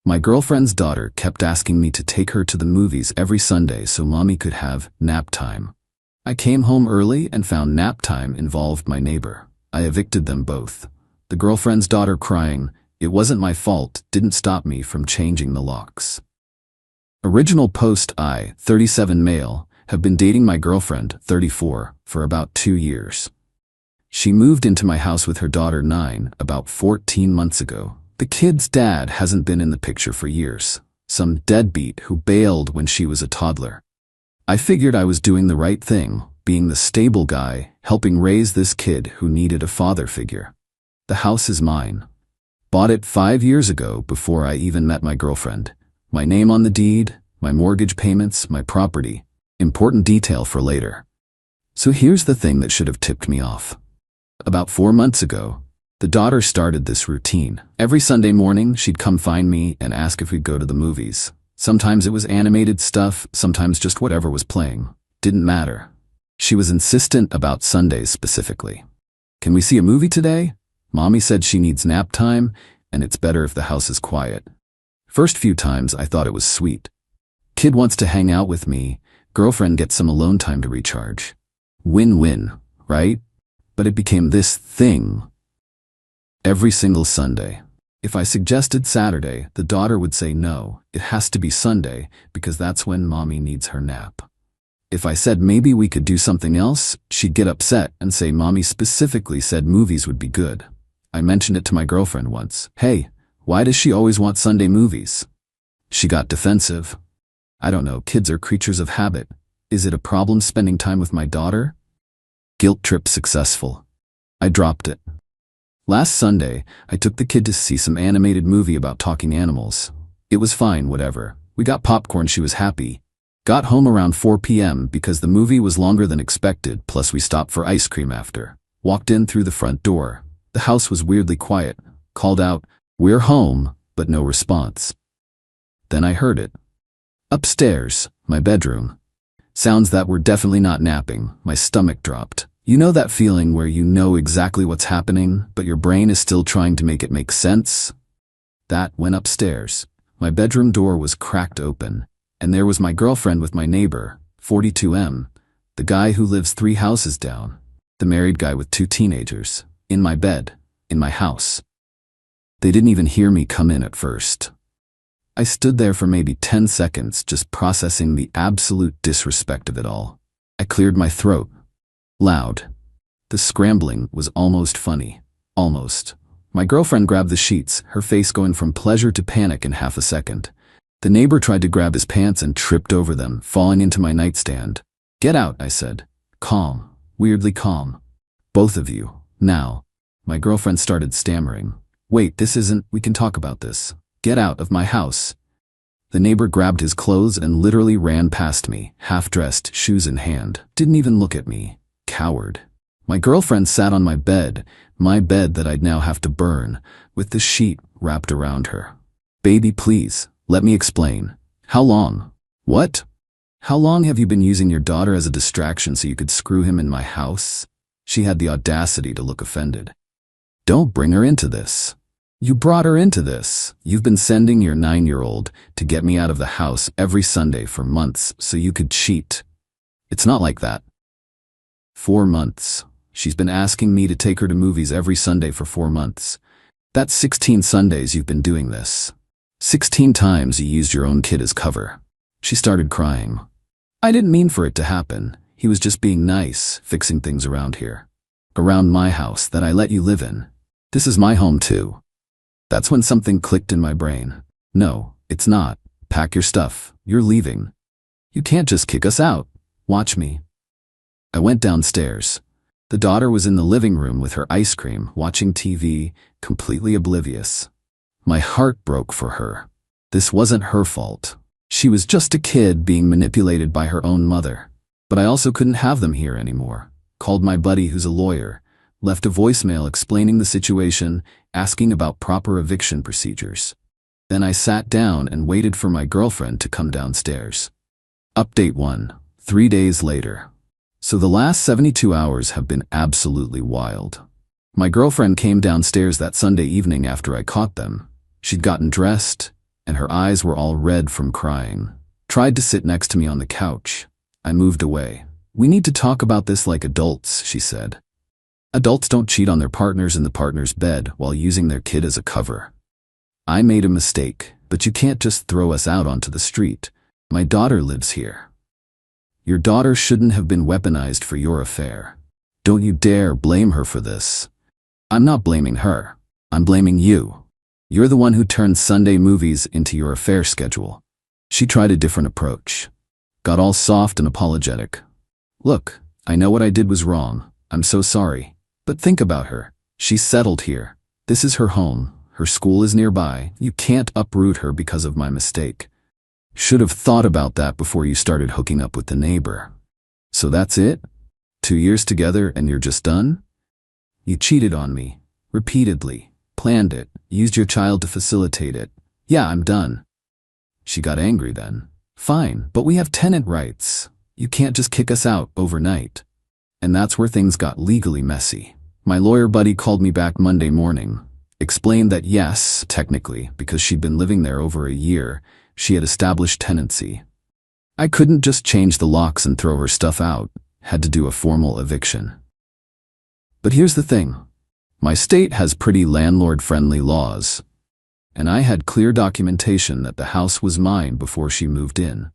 My girlfriend's daughter kept asking me to take her to the movies every Sunday so mommy could have nap time. I came home early and found nap time involved my neighbor. I evicted them both. The girlfriend's daughter crying, "It wasn't my fault," didn't stop me from changing the locks. Original post: I, 37 male, have been dating my girlfriend, 34, for about 2 years. She moved into my house with her daughter 9 about 14 months ago. The kid's dad hasn't been in the picture for years. Some deadbeat who bailed when she was a toddler. I figured I was doing the right thing, being the stable guy, helping raise this kid who needed a father figure. The house is mine. Bought it 5 years ago before I even met my girlfriend. My name on the deed, my mortgage payments, my property. Important detail for later. So here's the thing that should have tipped me off. About 4 months ago, the daughter started this routine. Every Sunday morning, she'd come find me and ask if we'd go to the movies. Sometimes it was animated stuff, sometimes just whatever was playing. Didn't matter. She was insistent about Sundays specifically. "Can we see a movie today? Mommy said she needs nap time, and it's better if the house is quiet." First few times, I thought it was sweet. Kid wants to hang out with me, girlfriend gets some alone time to recharge. Win-win, right? But it became this thing. Every single Sunday. If I suggested Saturday, the daughter would say no, it has to be Sunday because that's when mommy needs her nap. If I said maybe we could do something else, she'd get upset and say mommy specifically said movies would be good. I mentioned it to my girlfriend once. "Hey, why does she always want Sunday movies?" She got defensive. I don't know, kids are creatures of habit. Is it a problem spending time with my daughter? Guilt trip successful. I dropped it. Last Sunday, I took the kid to see some animated movie about talking animals. It was fine, whatever. We got popcorn, she was happy. Got home around 4 p.m. because the movie was longer than expected, plus we stopped for ice cream after. Walked in through the front door. The house was weirdly quiet. Called out, "We're home," but no response. Then I heard it. Upstairs, my bedroom. Sounds that were definitely not napping. My stomach dropped. You know that feeling where you know exactly what's happening, but your brain is still trying to make it make sense? That went upstairs. My bedroom door was cracked open, and there was my girlfriend with my neighbor, 42M, the guy who lives 3 houses down, the married guy with 2 teenagers, in my bed, in my house. They didn't even hear me come in at first. I stood there for maybe 10 seconds just processing the absolute disrespect of it all. I cleared my throat. Loud. The scrambling was almost funny. Almost. My girlfriend grabbed the sheets, her face going from pleasure to panic in half a second. The neighbor tried to grab his pants and tripped over them, falling into my nightstand. "Get out," I said. Calm. Weirdly calm. "Both of you. Now." My girlfriend started stammering. "Wait, this isn't, we can talk about this. Get out of my house." The neighbor grabbed his clothes and literally ran past me, half-dressed, shoes in hand. Didn't even look at me. Coward. My girlfriend sat on my bed that I'd now have to burn, with the sheet wrapped around her. "Baby, please, let me explain. How long?" "What? How long have you been using your daughter as a distraction so you could screw him in my house?" She had the audacity to look offended. "Don't bring her into this. You brought her into this. You've been sending your 9-year-old to get me out of the house every Sunday for months so you could cheat. It's not like that." 4 months. She's been asking me to take her to movies every Sunday for 4 months. That's 16 Sundays you've been doing this. 16 times you used your own kid as cover. She started crying. "I didn't mean for it to happen. He was just being nice, fixing things around here. Around my house that I let you live in. This is my home too." That's when something clicked in my brain. "No, it's not. Pack your stuff. You're leaving. You can't just kick us out. Watch me." I went downstairs. The daughter was in the living room with her ice cream, watching TV, completely oblivious. My heart broke for her. This wasn't her fault. She was just a kid being manipulated by her own mother. But I also couldn't have them here anymore. Called my buddy who's a lawyer. Left a voicemail explaining the situation, asking about proper eviction procedures. Then I sat down and waited for my girlfriend to come downstairs. Update 1. 3 days later. So the last 72 hours have been absolutely wild. My girlfriend came downstairs that Sunday evening after I caught them. She'd gotten dressed, and her eyes were all red from crying. Tried to sit next to me on the couch. I moved away. "We need to talk about this like adults," she said. "Adults don't cheat on their partners in the partner's bed while using their kid as a cover. I made a mistake, but you can't just throw us out onto the street. My daughter lives here. Your daughter shouldn't have been weaponized for your affair. Don't you dare blame her for this." "I'm not blaming her. I'm blaming you. You're the one who turned Sunday movies into your affair schedule." She tried a different approach. Got all soft and apologetic. "Look, I know what I did was wrong. I'm so sorry. But think about her. She's settled here. This is her home. Her school is nearby. You can't uproot her because of my mistake. Should have thought about that before you started hooking up with the neighbor. So that's it? 2 years together and you're just done? You cheated on me. Repeatedly. Planned it. Used your child to facilitate it. Yeah, I'm done." She got angry then. "Fine, but we have tenant rights. You can't just kick us out overnight." And that's where things got legally messy. My lawyer buddy called me back Monday morning. Explained that yes, technically, because she'd been living there over a year, she had established tenancy. I couldn't just change the locks and throw her stuff out. Had to do a formal eviction. But here's the thing. My state has pretty landlord-friendly laws. And I had clear documentation that the house was mine before she moved in.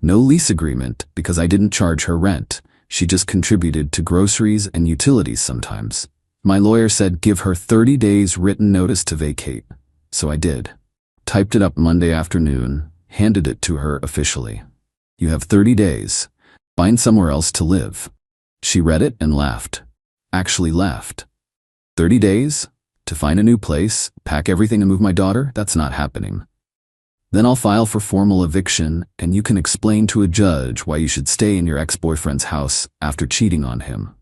No lease agreement because I didn't charge her rent. She just contributed to groceries and utilities sometimes. My lawyer said give her 30 days written notice to vacate. So I did. Typed it up Monday afternoon, handed it to her officially. "You have 30 days. Find somewhere else to live." She read it and laughed. Actually laughed. 30 days? To find a new place, pack everything and move my daughter? That's not happening. Then I'll file for formal eviction and you can explain to a judge why you should stay in your ex-boyfriend's house after cheating on him.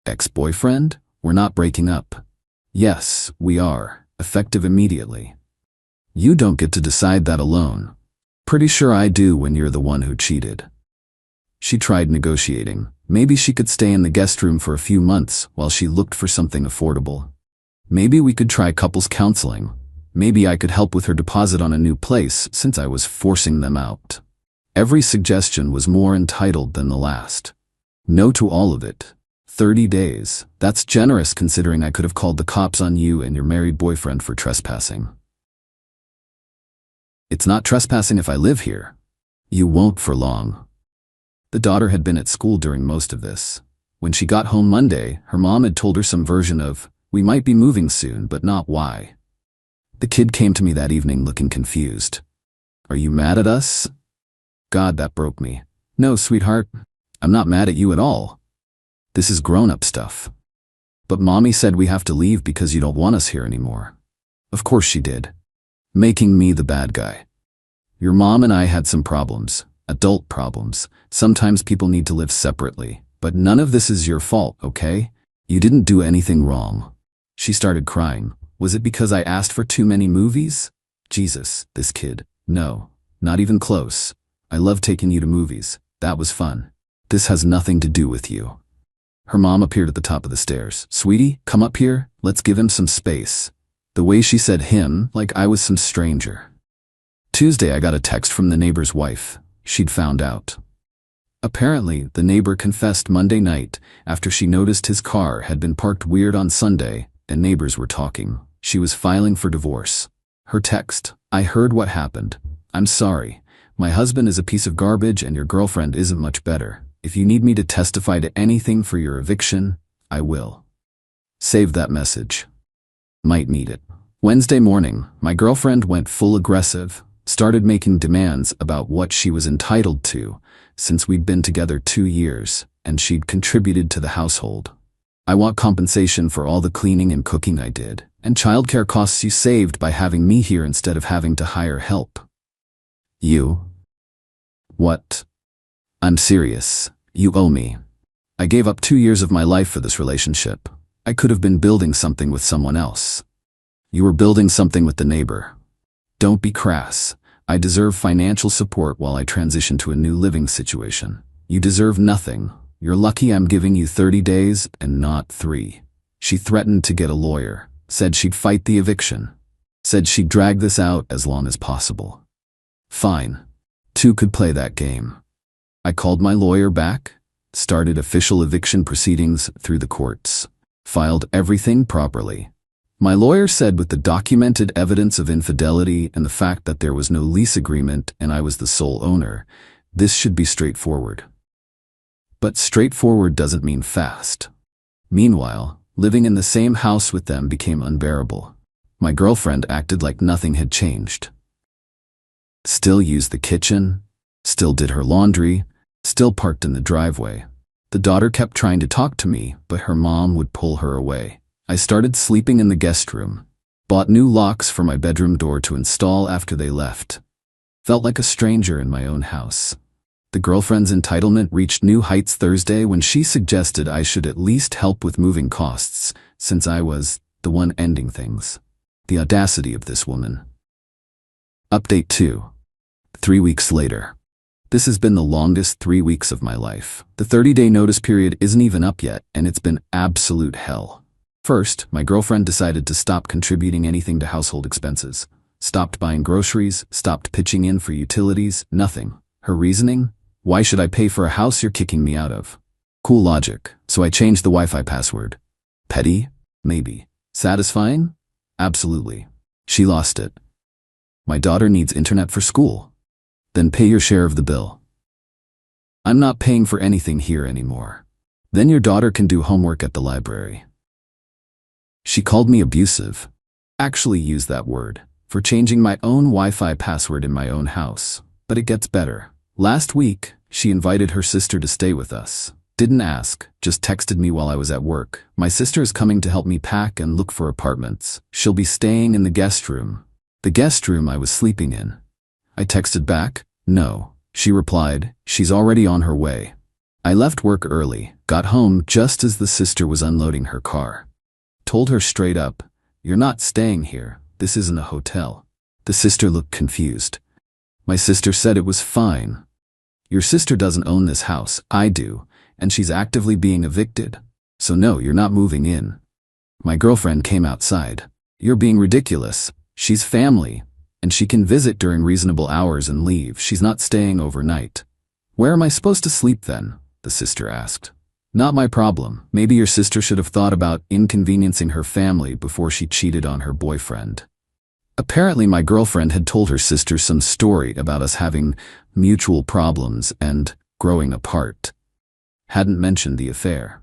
Ex-boyfriend? We're not breaking up. Yes, we are, effective immediately. You don't get to decide that alone. Pretty sure I do when you're the one who cheated. She tried negotiating. Maybe she could stay in the guest room for a few months while she looked for something affordable. Maybe we could try couples counseling. Maybe I could help with her deposit on a new place since I was forcing them out. Every suggestion was more entitled than the last. No to all of it. 30 days. That's generous considering I could have called the cops on you and your married boyfriend for trespassing. It's not trespassing if I live here. You won't for long. The daughter had been at school during most of this. When she got home Monday, her mom had told her some version of, "We might be moving soon, but not why." The kid came to me that evening looking confused. "Are you mad at us?" God, that broke me. "No, sweetheart. I'm not mad at you at all. This is grown-up stuff. But Mommy said we have to leave because you don't want us here anymore." Of course she did. Making me the bad guy. "Your mom and I had some problems. Adult problems. Sometimes people need to live separately. But none of this is your fault, okay? You didn't do anything wrong." She started crying. Was it because I asked for too many movies? Jesus, this kid. No, not even close. I love taking you to movies. That was fun. This has nothing to do with you. Her mom appeared at the top of the stairs. "Sweetie, come up here. Let's give him some space." The way she said him, like I was some stranger. Tuesday I got a text from the neighbor's wife. She'd found out. Apparently, the neighbor confessed Monday night after she noticed his car had been parked weird on Sunday and neighbors were talking. She was filing for divorce. Her text, "I heard what happened. I'm sorry. My husband is a piece of garbage and your girlfriend isn't much better. If you need me to testify to anything for your eviction, I will." Save that message. Might need it. Wednesday morning, my girlfriend went full aggressive, started making demands about what she was entitled to since we'd been together 2 years and she'd contributed to the household. "I want compensation for all the cleaning and cooking I did, and childcare costs you saved by having me here instead of having to hire help." You? What? I'm serious. You owe me. I gave up 2 years of my life for this relationship. I could have been building something with someone else. You were building something with the neighbor. Don't be crass. I deserve financial support while I transition to a new living situation. You deserve nothing. You're lucky I'm giving you 30 days and not 3. She threatened to get a lawyer, said she'd fight the eviction. Said she'd drag this out as long as possible. Fine. 2 could play that game. I called my lawyer back, started official eviction proceedings through the courts, filed everything properly. My lawyer said with the documented evidence of infidelity and the fact that there was no lease agreement and I was the sole owner, this should be straightforward. But straightforward doesn't mean fast. Meanwhile, living in the same house with them became unbearable. My girlfriend acted like nothing had changed. Still used the kitchen, still did her laundry, still parked in the driveway. The daughter kept trying to talk to me, but her mom would pull her away. I started sleeping in the guest room, bought new locks for my bedroom door to install after they left. Felt like a stranger in my own house. The girlfriend's entitlement reached new heights Thursday when she suggested I should at least help with moving costs, since I was the one ending things. The audacity of this woman. Update 2. 3 weeks later. This has been the longest 3 weeks of my life. The 30-day notice period isn't even up yet, and it's been absolute hell. First, my girlfriend decided to stop contributing anything to household expenses. Stopped buying groceries, stopped pitching in for utilities, nothing. Her reasoning? Why should I pay for a house you're kicking me out of? Cool logic, so I changed the Wi-Fi password. Petty? Maybe. Satisfying? Absolutely. She lost it. My daughter needs internet for school. Then pay your share of the bill. I'm not paying for anything here anymore. Then your daughter can do homework at the library. She called me abusive. Actually used that word, for changing my own Wi-Fi password in my own house. But it gets better. Last week, she invited her sister to stay with us. Didn't ask, just texted me while I was at work. My sister is coming to help me pack and look for apartments. She'll be staying in the guest room. The guest room I was sleeping in. I texted back, no. She replied, she's already on her way. I left work early, got home just as the sister was unloading her car. Told her straight up, you're not staying here, this isn't a hotel. The sister looked confused. My sister said it was fine. Your sister doesn't own this house, I do, and she's actively being evicted. So no, you're not moving in. My girlfriend came outside. You're being ridiculous. She's family, and she can visit during reasonable hours and leave. She's not staying overnight. Where am I supposed to sleep then? The sister asked. Not my problem. Maybe your sister should have thought about inconveniencing her family before she cheated on her boyfriend. Apparently my girlfriend had told her sister some story about us having mutual problems and growing apart. Hadn't mentioned the affair.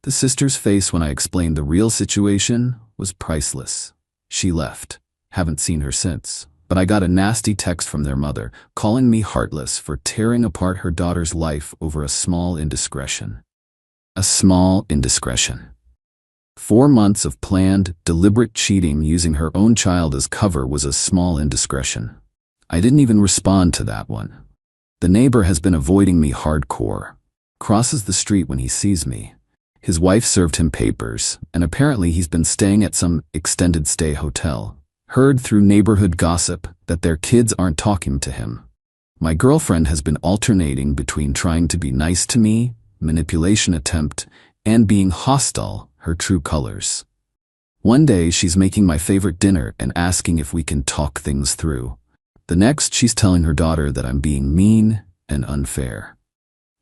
The sister's face when I explained the real situation was priceless. She left. Haven't seen her since. But I got a nasty text from their mother, calling me heartless for tearing apart her daughter's life over a small indiscretion. A small indiscretion. 4 months of planned, deliberate cheating using her own child as cover was a small indiscretion. I didn't even respond to that one. The neighbor has been avoiding me hardcore. Crosses the street when he sees me. His wife served him papers, and apparently he's been staying at some extended stay hotel. Heard through neighborhood gossip that their kids aren't talking to him. My girlfriend has been alternating between trying to be nice to me, manipulation attempt, and being hostile, her true colors. One day she's making my favorite dinner and asking if we can talk things through. The next she's telling her daughter that I'm being mean and unfair.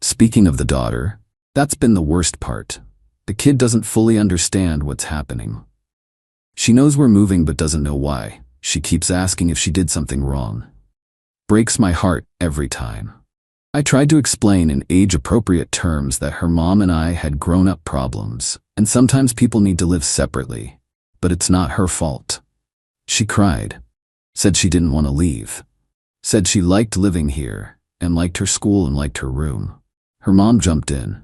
Speaking of the daughter, that's been the worst part. The kid doesn't fully understand what's happening. She knows we're moving but doesn't know why. She keeps asking if she did something wrong. Breaks my heart every time. I tried to explain in age-appropriate terms that her mom and I had grown-up problems, and sometimes people need to live separately, but it's not her fault. She cried. Said she didn't want to leave. Said she liked living here, and liked her school and liked her room. Her mom jumped in.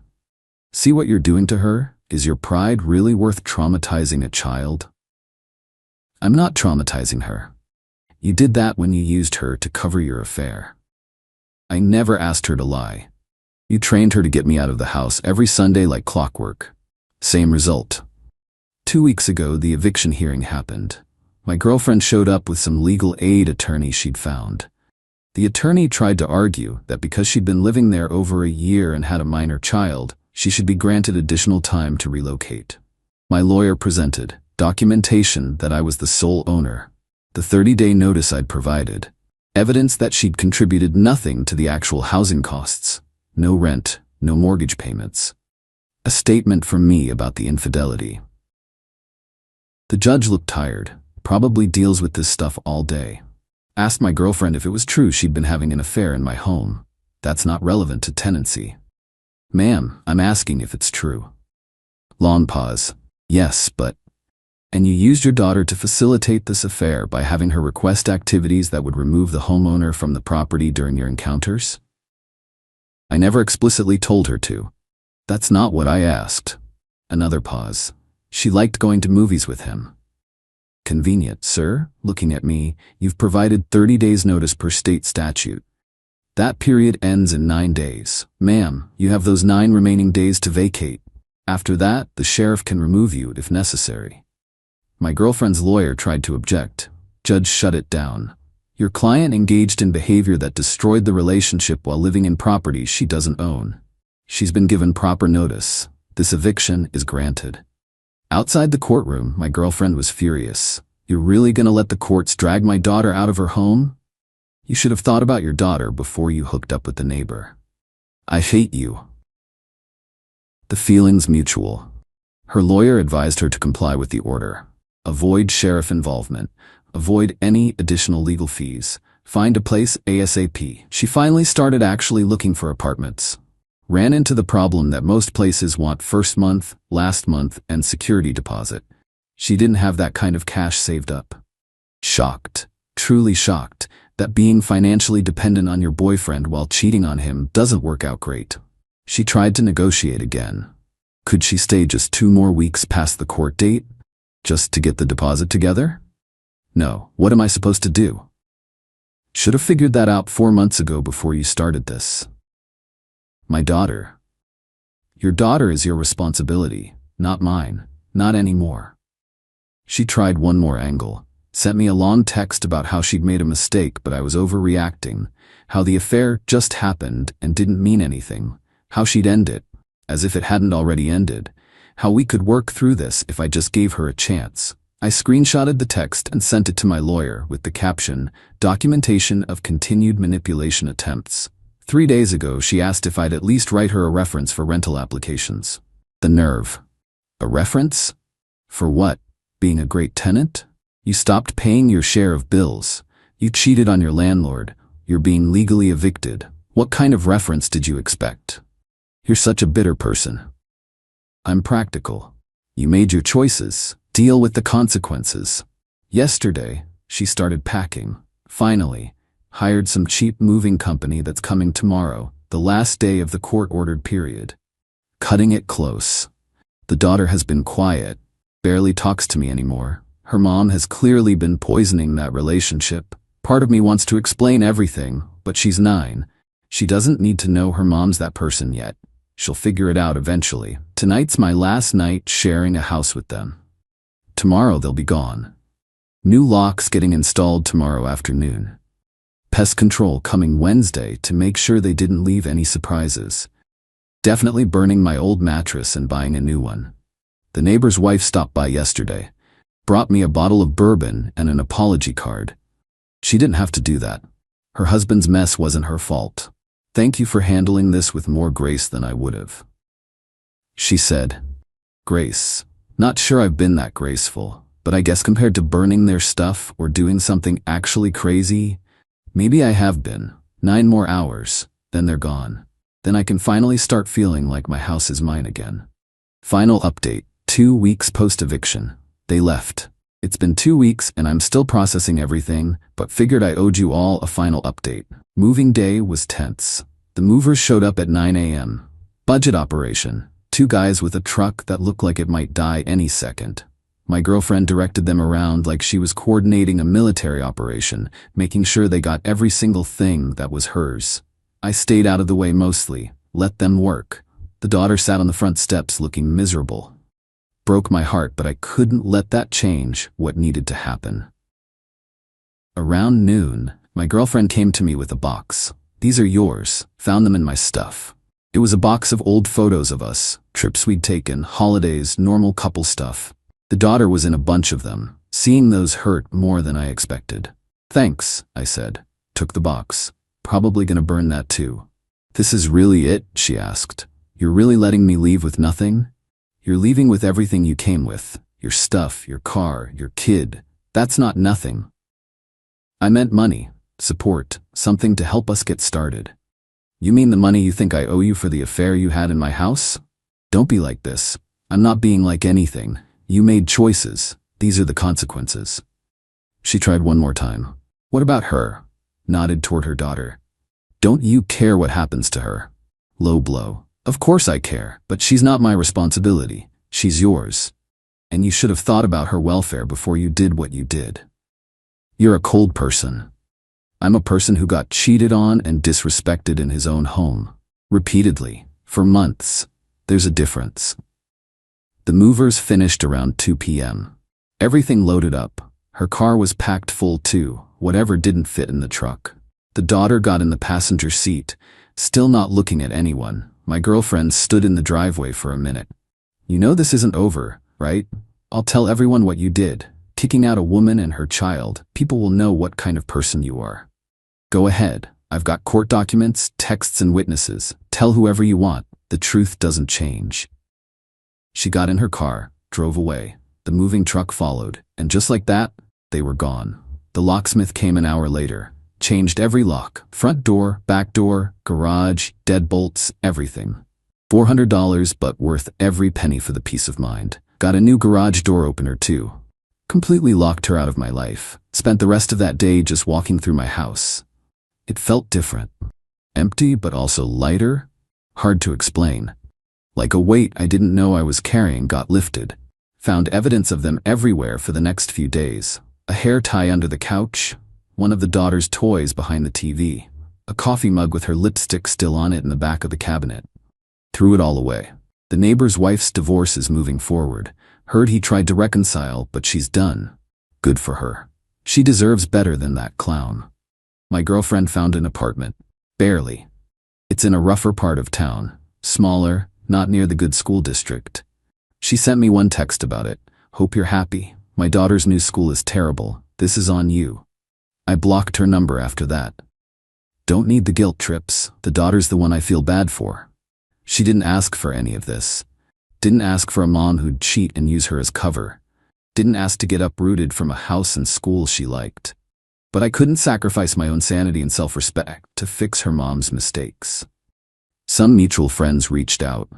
See what you're doing to her? Is your pride really worth traumatizing a child? I'm not traumatizing her. You did that when you used her to cover your affair. I never asked her to lie. You trained her to get me out of the house every Sunday like clockwork. Same result. 2 weeks ago, the eviction hearing happened. My girlfriend showed up with some legal aid attorney she'd found. The attorney tried to argue that because she'd been living there over a year and had a minor child, she should be granted additional time to relocate. My lawyer presented documentation that I was the sole owner. The The 30-day notice I'd provided. Evidence that she'd contributed nothing to the actual housing costs. No rent, no mortgage payments. A statement from me about the infidelity. The judge looked tired, probably deals with this stuff all day. Asked my girlfriend if it was true she'd been having an affair in my home. That's not relevant to tenancy. Ma'am, I'm asking if it's true. Long pause. Yes, but... And you used your daughter to facilitate this affair by having her request activities that would remove the homeowner from the property during your encounters? I never explicitly told her to. That's not what I asked. Another pause. She liked going to movies with him. Convenient, sir. Looking at me, you've provided 30 days notice per state statute. That period ends in 9 days. Ma'am, you have those 9 remaining days to vacate. After that, the sheriff can remove you if necessary. My girlfriend's lawyer tried to object. Judge shut it down. Your client engaged in behavior that destroyed the relationship while living in property she doesn't own. She's been given proper notice. This eviction is granted. Outside the courtroom, my girlfriend was furious. You're really gonna let the courts drag my daughter out of her home? You should have thought about your daughter before you hooked up with the neighbor. I hate you. The feeling's mutual. Her lawyer advised her to comply with the order. Avoid sheriff involvement. Avoid any additional legal fees. Find a place ASAP. She finally started actually looking for apartments. Ran into the problem that most places want first month, last month, and security deposit. She didn't have that kind of cash saved up. Shocked, truly shocked, that being financially dependent on your boyfriend while cheating on him doesn't work out great. She tried to negotiate again. Could she stay just 2 more weeks past the court date? Just to get the deposit together? No, what am I supposed to do? Should have figured that out 4 months ago before you started this. My daughter. Your daughter is your responsibility, not mine, not anymore. She tried one more angle, sent me a long text about how she'd made a mistake but I was overreacting, how the affair just happened and didn't mean anything, how she'd end it, as if it hadn't already ended, how we could work through this if I just gave her a chance. I screenshotted the text and sent it to my lawyer with the caption, "Documentation of continued manipulation attempts." 3 days ago, she asked if I'd at least write her a reference for rental applications. The nerve. A reference? For what? Being a great tenant? You stopped paying your share of bills. You cheated on your landlord. You're being legally evicted. What kind of reference did you expect? You're such a bitter person. I'm practical. You made your choices. Deal with the consequences. Yesterday, she started packing. Finally, hired some cheap moving company that's coming tomorrow, the last day of the court-ordered period. Cutting it close. The daughter has been quiet, barely talks to me anymore. Her mom has clearly been poisoning that relationship. Part of me wants to explain everything, but she's 9. She doesn't need to know her mom's that person yet. She'll figure it out eventually. Tonight's my last night sharing a house with them. Tomorrow they'll be gone. New locks getting installed tomorrow afternoon. Pest control coming Wednesday to make sure they didn't leave any surprises. Definitely burning my old mattress and buying a new one. The neighbor's wife stopped by yesterday. Brought me a bottle of bourbon and an apology card. She didn't have to do that. Her husband's mess wasn't her fault. Thank you for handling this with more grace than I would have. She said. Grace. Not sure I've been that graceful, but I guess compared to burning their stuff or doing something actually crazy, maybe I have been. 9 more hours, then they're gone. Then I can finally start feeling like my house is mine again. Final update, 2 weeks post-eviction. They left. It's been 2 weeks and I'm still processing everything, but figured I owed you all a final update. Moving day was tense. The movers showed up at 9 a.m. Budget operation. 2 guys with a truck that looked like it might die any second. My girlfriend directed them around like she was coordinating a military operation, making sure they got every single thing that was hers. I stayed out of the way mostly, let them work. The daughter sat on the front steps looking miserable. Broke my heart, but I couldn't let that change what needed to happen. Around noon, my girlfriend came to me with a box. These are yours. Found them in my stuff. It was a box of old photos of us, trips we'd taken, holidays, normal couple stuff. The daughter was in a bunch of them. Seeing those hurt more than I expected. Thanks, I said. Took the box. Probably gonna burn that too. This is really it, she asked. You're really letting me leave with nothing? You're leaving with everything you came with. Your stuff, your car, your kid. That's not nothing. I meant money, support, something to help us get started. You mean the money you think I owe you for the affair you had in my house? Don't be like this. I'm not being like anything. You made choices. These are the consequences. She tried one more time. What about her? Nodded toward her daughter. Don't you care what happens to her? Low blow. Of course I care, but she's not my responsibility. She's yours. And you should have thought about her welfare before you did what you did. You're a cold person. I'm a person who got cheated on and disrespected in his own home. Repeatedly. For months. There's a difference. The movers finished around 2 p.m. Everything loaded up. Her car was packed full too, whatever didn't fit in the truck. The daughter got in the passenger seat, still not looking at anyone. My girlfriend stood in the driveway for a minute. You know this isn't over, right? I'll tell everyone what you did. Kicking out a woman and her child. People will know what kind of person you are. Go ahead. I've got court documents, texts, and witnesses. Tell whoever you want. The truth doesn't change. She got in her car, drove away. The moving truck followed, and just like that, they were gone. The locksmith came an hour later. Changed every lock. Front door, back door, garage, deadbolts, everything. $400, but worth every penny for the peace of mind. Got a new garage door opener too. Completely locked her out of my life. Spent the rest of that day just walking through my house. It felt different. Empty, but also lighter. Hard to explain. Like a weight I didn't know I was carrying got lifted. Found evidence of them everywhere for the next few days. A hair tie under the couch. One of the daughter's toys behind the TV. A coffee mug with her lipstick still on it in the back of the cabinet. Threw it all away. The neighbor's wife's divorce is moving forward. Heard he tried to reconcile, but she's done. Good for her. She deserves better than that clown. My girlfriend found an apartment. Barely. It's in a rougher part of town. Smaller, not near the good school district. She sent me one text about it. Hope you're happy. My daughter's new school is terrible. This is on you. I blocked her number after that. Don't need the guilt trips. The daughter's the one I feel bad for. She didn't ask for any of this. Didn't ask for a mom who'd cheat and use her as cover. Didn't ask to get uprooted from a house and school she liked. But I couldn't sacrifice my own sanity and self-respect to fix her mom's mistakes. Some mutual friends reached out.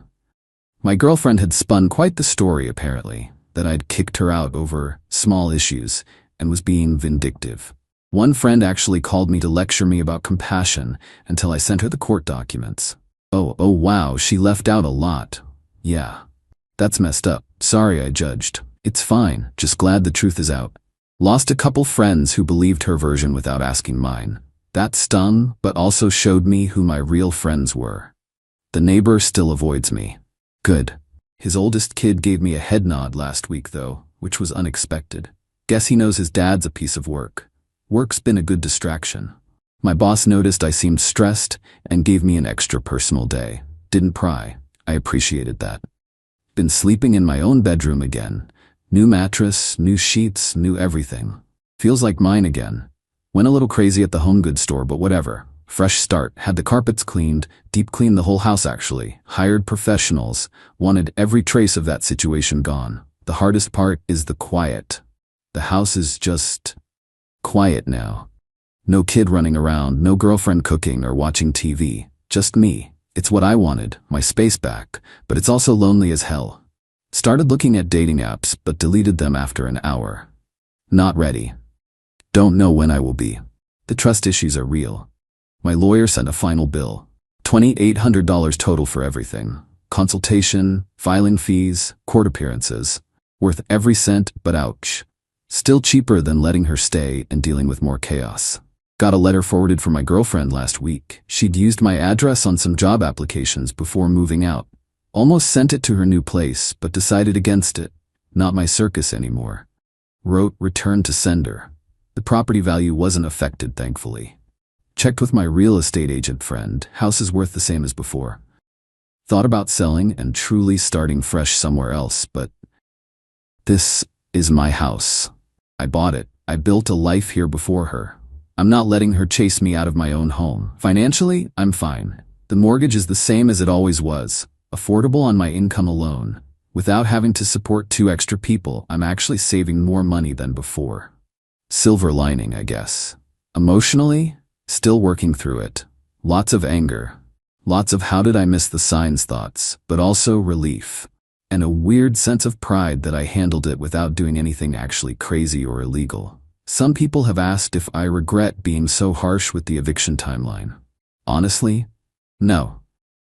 My girlfriend had spun quite the story, apparently, that I'd kicked her out over small issues and was being vindictive. One friend actually called me to lecture me about compassion until I sent her the court documents. Oh wow, she left out a lot. Yeah. That's messed up. Sorry I judged. It's fine, just glad the truth is out. Lost a couple friends who believed her version without asking mine. That stung, but also showed me who my real friends were. The neighbor still avoids me. Good. His oldest kid gave me a head nod last week though, which was unexpected. Guess he knows his dad's a piece of work. Work's been a good distraction. My boss noticed I seemed stressed and gave me an extra personal day. Didn't pry. I appreciated that. Been sleeping in my own bedroom again. New mattress, new sheets, new everything. Feels like mine again. Went a little crazy at the home goods store, but whatever. Fresh start. Had the carpets cleaned, deep cleaned the whole house actually. Hired professionals. Wanted every trace of that situation gone. The hardest part is the quiet. The house is just quiet now. No kid running around, no girlfriend cooking or watching TV. Just me. It's what I wanted, my space back, but it's also lonely as hell. Started looking at dating apps, but deleted them after an hour. Not ready. Don't know when I will be. The trust issues are real. My lawyer sent a final bill. $2,800 total for everything. Consultation, filing fees, court appearances. Worth every cent, but ouch. Still cheaper than letting her stay and dealing with more chaos. Got a letter forwarded from my girlfriend last week. She'd used my address on some job applications before moving out. Almost sent it to her new place, but decided against it. Not my circus anymore. Wrote return to sender. The property value wasn't affected, thankfully. Checked with my real estate agent friend. House is worth the same as before. Thought about selling and truly starting fresh somewhere else, but this is my house. I bought it. I built a life here before her. I'm not letting her chase me out of my own home. Financially, I'm fine. The mortgage is the same as it always was, affordable on my income alone. Without having to support 2 extra people, I'm actually saving more money than before. Silver lining, I guess. Emotionally, still working through it. Lots of anger. Lots of how did I miss the signs thoughts, but also relief. And a weird sense of pride that I handled it without doing anything actually crazy or illegal. Some people have asked if I regret being so harsh with the eviction timeline. Honestly, no.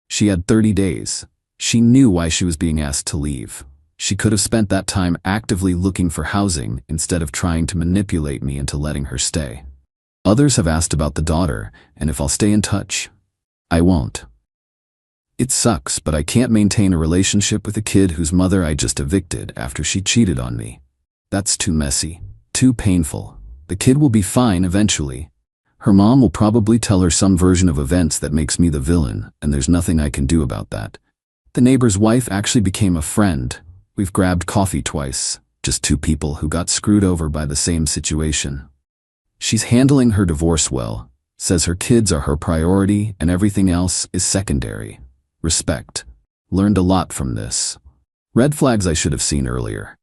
She had 30 days. She knew why she was being asked to leave. She could have spent that time actively looking for housing instead of trying to manipulate me into letting her stay. Others have asked about the daughter and if I'll stay in touch. I won't. It sucks, but I can't maintain a relationship with a kid whose mother I just evicted after she cheated on me. That's too messy, too painful. The kid will be fine eventually. Her mom will probably tell her some version of events that makes me the villain, and there's nothing I can do about that. The neighbor's wife actually became a friend. We've grabbed coffee twice, just 2 people who got screwed over by the same situation. She's handling her divorce well, says her kids are her priority and everything else is secondary. Respect. Learned a lot from this. Red flags I should have seen earlier.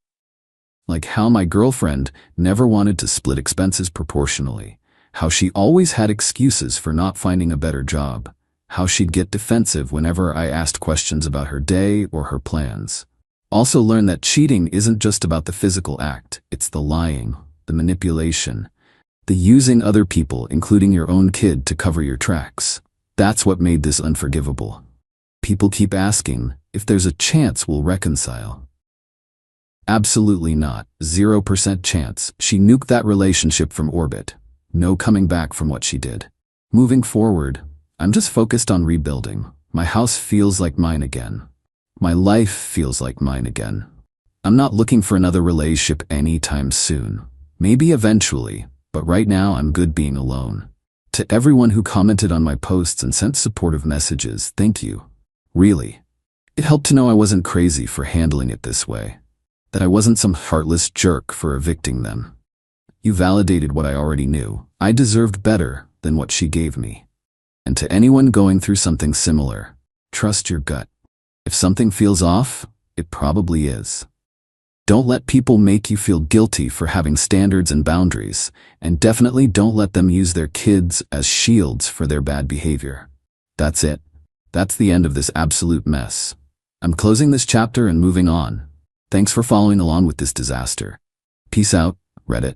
Like how my girlfriend never wanted to split expenses proportionally, how she always had excuses for not finding a better job, how she'd get defensive whenever I asked questions about her day or her plans. Also learned that cheating isn't just about the physical act, it's the lying, the manipulation, the using other people, including your own kid, to cover your tracks. That's what made this unforgivable. People keep asking if there's a chance we'll reconcile. Absolutely not. 0% chance. She nuked that relationship from orbit. No coming back from what she did. Moving forward, I'm just focused on rebuilding. My house feels like mine again. My life feels like mine again. I'm not looking for another relationship anytime soon. Maybe eventually, but right now I'm good being alone. To everyone who commented on my posts and sent supportive messages, thank you. Really. It helped to know I wasn't crazy for handling it this way. That I wasn't some heartless jerk for evicting them. You validated what I already knew. I deserved better than what she gave me. And to anyone going through something similar, trust your gut. If something feels off, it probably is. Don't let people make you feel guilty for having standards and boundaries, and definitely don't let them use their kids as shields for their bad behavior. That's it. That's the end of this absolute mess. I'm closing this chapter and moving on. Thanks for following along with this disaster. Peace out, Reddit.